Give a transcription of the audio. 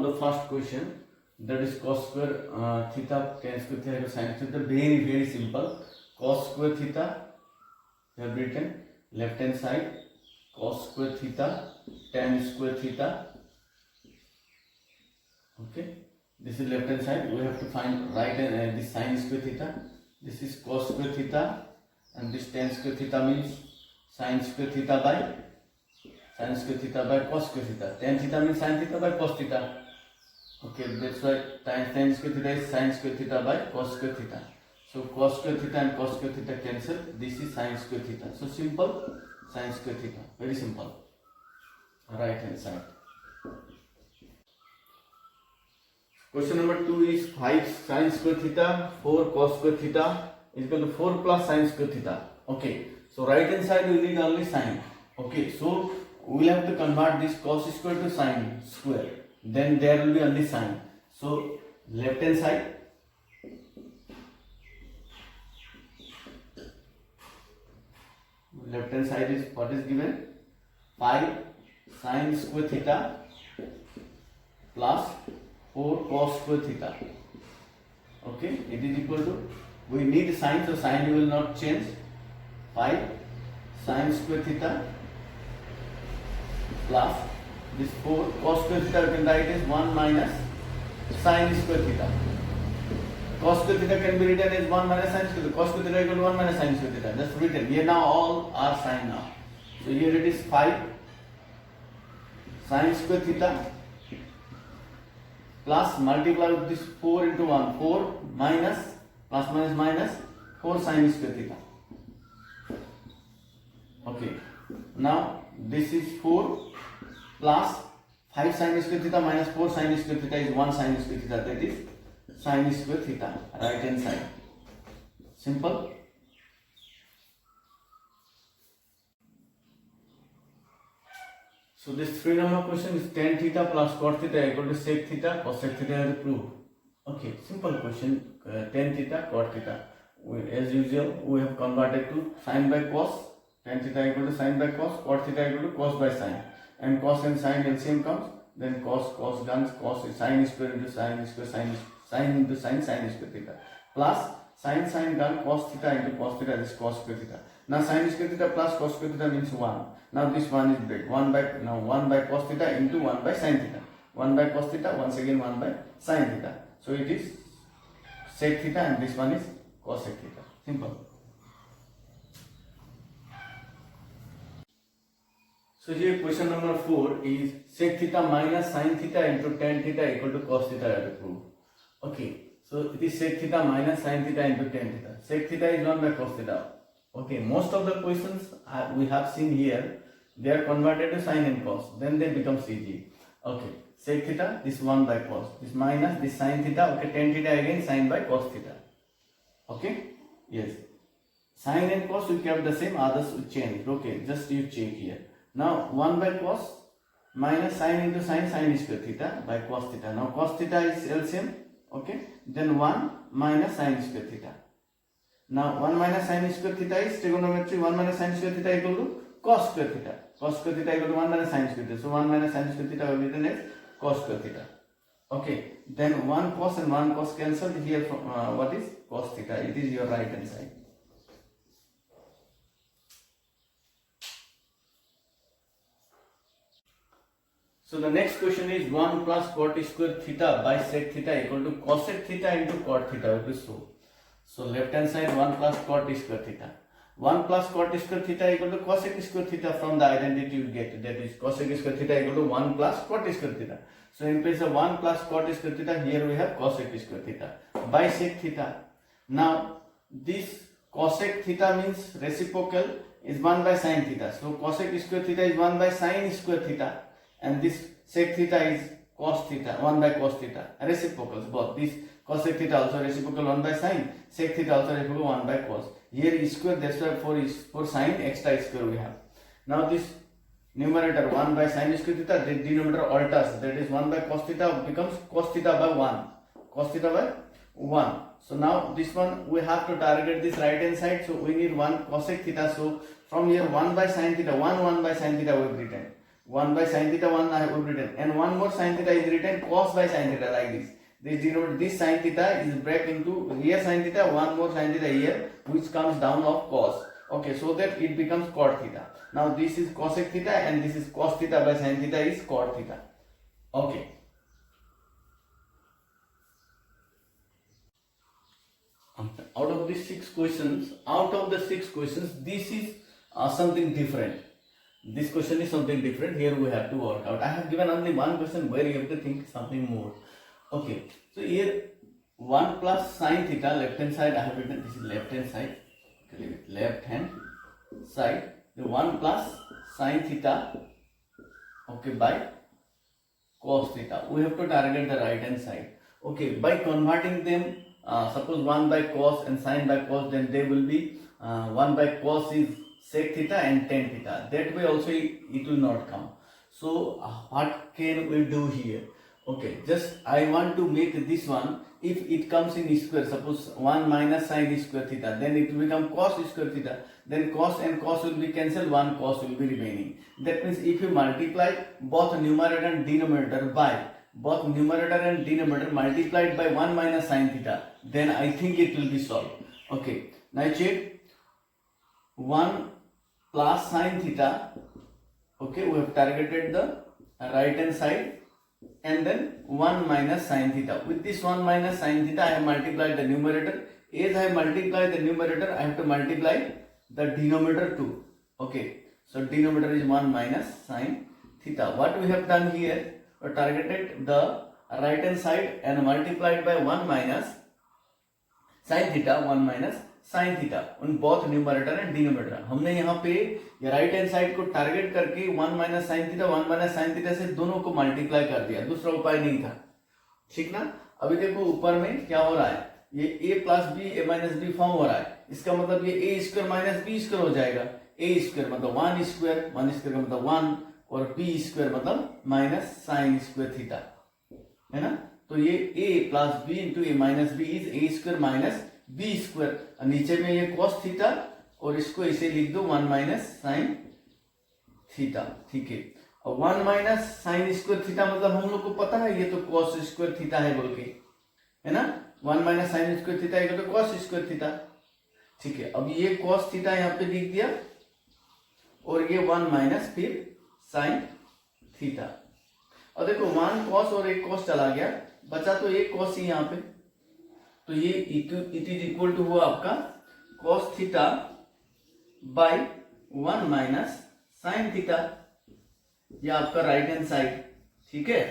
the first question, that is cos square theta tan square theta sin theta. Very simple. Cos square theta, we have written left hand side, cos square theta tan square theta. Okay, this is left hand side. We have to find right hand this sin square theta. This is cos square theta, and this tan square theta means sin square theta by cos square theta. Tan theta means sin theta by cos theta. Okay, that's why tan square theta is sin square theta by cos square theta. So cos square theta and cos square theta cancel. This is sin square theta. So simple, sin square theta. Very simple. Right hand side. Question number 2 is 5 sin square theta, 4 cos square theta is equal to 4 plus sin square theta. Okay, so right hand side we need only sin. Okay, so we will have to convert this cos square to sin square. Then there will be only sin. So left hand side, is what is given, 5 sin square theta plus 4 cos square theta. Okay, it is equal to, we need sin, so sin will not change. 5 sin square theta plus this 4 cos square theta, we can write as 1 minus sin square theta. Cos square theta can be written as 1 minus sin square theta. Cos square theta equal to 1 minus sin square theta. Just written. Here now all are sin now. So here it is 5 sin square theta plus multiply with this 4 into 1. 4 minus plus minus minus 4 sin square theta. Okay. Now this is 4 plus 5 sin square theta minus 4 sin square theta is 1 sin square theta. That is sin square theta, right hand side. Simple. So this 3 number question is tan theta plus cot theta equal to sec theta cosec theta have to prove. Okay, simple question. Tan theta cot theta. As usual, we have converted to sin by cos. Tan theta equal to sin by cos. Cot theta equal to cos by sin. And cos and sin LCM comes. Then cos done, cos is sin square into sin square, sin into sin square theta. Plus sin done, cos theta into cos theta, this cos square theta. Now sin square theta plus cos square theta means 1. Now this 1 is big. 1 by cos theta into 1 by sin theta. 1 by cos theta, once again 1 by sin theta. So it is sec theta and this one is cosec theta. Simple. So here question number 4 is sec theta minus sin theta into tan theta equal to cos theta have to prove. Okay, so it is sec theta minus sin theta into tan theta. Sec theta is 1 by cos theta. Okay, most of the questions we have seen here, they are converted to sin and cos, then they become CG. Okay, sec theta, this 1 by cos, this minus this sin theta, okay, tan theta again sin by cos theta. Okay, yes, sin and cos we kept the same, others we changed. Okay, just you check here. Now 1 by cos minus sin into sin square theta by cos theta. Now cos theta is LCM. Okay, then 1 minus sin square theta. Now 1 minus sin square theta is trigonometry. 1 minus sin square theta equal to cos square theta. Cos square theta equal to 1 minus sin square theta. So 1 minus sin square theta will be written as cos square theta. Okay, then 1 cos and 1 cos cancelled. Here from what is cos theta? It is your right hand side. So the next question is 1 plus cot square theta by sec theta equal to cosec theta into cot theta. It is so. So left hand side 1 plus cot square theta. 1 plus cot square theta equal to cosec square theta from the identity you get. That is cosec square theta equal to 1 plus cot square theta. So in place of 1 plus cot square theta, here we have cosec square theta by sec theta. Now this cosec theta means reciprocal is 1 by sin theta. So cosec square theta is 1 by sin square theta. And this sec theta is cos theta, 1 by cos theta, reciprocals both. This cosec theta also reciprocal 1 by sin, sec theta also reciprocal 1 by cos. Here is square, that's why for sin extra square we have. Now this numerator 1 by sin square theta, the denominator alters, that is 1 by cos theta becomes cos theta by 1, cos theta by 1. So now this one we have to target this right hand side, so we need 1 cosec theta. So from here 1 by sin theta, 1 by sin theta we have written. 1 by sin theta 1 I have written, and one more sin theta is written cos by sin theta like this. This sin theta is break into here sin theta, one more sin theta here, which comes down of cos. Okay, so that it becomes cot theta. Now this is cosec theta and this is cos theta by sin theta is cot theta. Okay. Out of the six questions, this is something different. This question is something different. Here we have to work out. I have given only one question where you have to think something more. Okay, so here 1 plus sin theta, left hand side I have written, this is left hand side. Okay, left hand side, the 1 plus sin theta, okay, by cos theta. We have to target the right hand side. Okay, by converting them, suppose 1 by cos and sin by cos, then they will be 1 by cos is sec theta and tan theta. That way also it will not come. So what can we do here? Okay, just I want to make this one, if it comes in square, suppose 1 minus sin square theta, then it will become cos square theta, then cos and cos will be cancelled, one cos will be remaining. That means if you multiply both numerator and denominator by, multiplied by 1 minus sin theta, then I think it will be solved. Okay, now check 1 plus sin theta. Okay, we have targeted the right hand side, and then 1 minus sin theta. With this 1 minus sin theta, I have multiplied the numerator. As I have multiplied the numerator, I have to multiply the denominator too. Okay, so denominator is 1 minus sin theta. What we have done here, we targeted the right hand side and multiplied by 1 minus sin theta, 1 minus sin theta on both numerator and denominator. हमने यहाँ पे ये right hand side को target करके 1 minus sine theta 1 minus sine theta से दोनों को multiply कर दिया, दूसरा उपाय नहीं था, ठीक ना। अभी देखो ऊपर में क्या हो रहा है, ये a plus B A minus B form हो रहा है, इसका मतलब ये a square minus B square हो जाएगा। a स्क्वायर मतलब 1 स्क्वायर का मतलब 1 और b स्क्वायर मतलब माइनस साइन स्क्वायर थीटा, है ना। तो ये a plus B into A minus B is a square minus B square, नीचे में ये cos थीटा और इसको इसे लिख दो 1 माइनस साइन थीटा, ठीक है। और 1 माइनस साइन स्क्वायर थीटा मतलब हम लोग को पता है ये तो cos स्क्वायर थीटा है बोल के, है ना। 1 माइनस साइन स्क्वायर थीटा है तो cos स्क्वायर थीटा, ठीक है। अब ये cos थीटा यहाँ पे लिख दिया और ये 1 माइनस फिर साइन थीटा, और देखो 1 cos और एक cos चला गया, बचा तो एक cos ही यहाँ पे, तो ये इट इज इक्वल टू हुआ आपका cos theta by 1 minus sine theta, ये आपका राइट हैंड साइड, ठीक है।